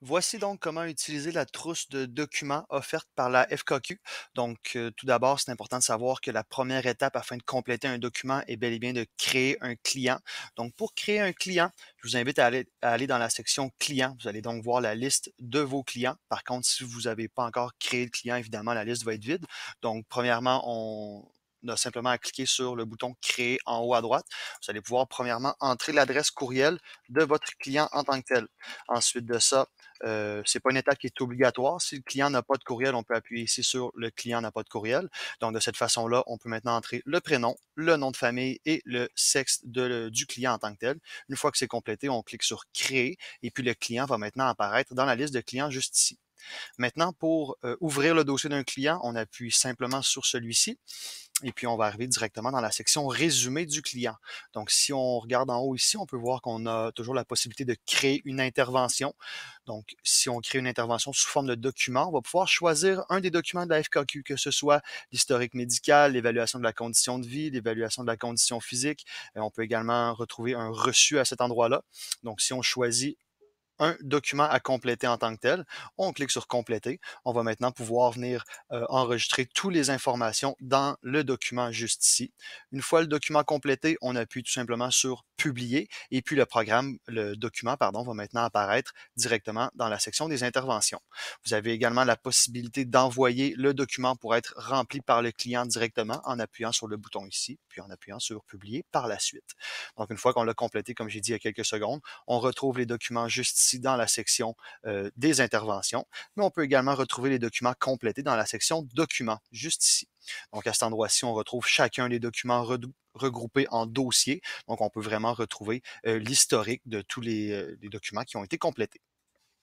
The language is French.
Voici donc comment utiliser la trousse de documents offerte par la FKQ. Donc, tout d'abord, c'est important de savoir que la première étape afin de compléter un document est bel et bien de créer un client. Donc, pour créer un client, je vous invite à aller dans la section client. Vous allez donc voir la liste de vos clients. Par contre, si vous n'avez pas encore créé le client, évidemment, la liste va être vide. Donc, premièrement, on a simplement à cliquer sur le bouton créer en haut à droite. Vous allez pouvoir premièrement entrer l'adresse courriel de votre client en tant que tel. Ensuite de ça, c'est pas une étape qui est obligatoire. Si le client n'a pas de courriel, on peut appuyer ici sur le client n'a pas de courriel. Donc, de cette façon-là, on peut maintenant entrer le prénom, le nom de famille et le sexe du client en tant que tel. Une fois que c'est complété, on clique sur créer et puis le client va maintenant apparaître dans la liste de clients juste ici. Maintenant, pour ouvrir le dossier d'un client, on appuie simplement sur celui-ci et puis on va arriver directement dans la section résumé du client. Donc, si on regarde en haut ici, on peut voir qu'on a toujours la possibilité de créer une intervention. Donc, si on crée une intervention sous forme de document, on va pouvoir choisir un des documents de la FKQ, que ce soit l'historique médical, l'évaluation de la condition de vie, l'évaluation de la condition physique. On peut également retrouver un reçu à cet endroit-là. Donc, si on choisit un document à compléter en tant que tel. On clique sur compléter. On va maintenant pouvoir venir enregistrer toutes les informations dans le document juste ici. Une fois le document complété, on appuie tout simplement sur publier et puis le document, pardon, va maintenant apparaître directement dans la section des interventions. Vous avez également la possibilité d'envoyer le document pour être rempli par le client directement en appuyant sur le bouton ici, puis en appuyant sur publier par la suite. Donc, une fois qu'on l'a complété, comme j'ai dit il y a quelques secondes, on retrouve les documents juste ici dans la section des interventions, mais on peut également retrouver les documents complétés dans la section documents, juste ici. Donc, à cet endroit-ci, on retrouve chacun des documents regroupés en dossiers. Donc, on peut vraiment retrouver l'historique de tous les documents qui ont été complétés.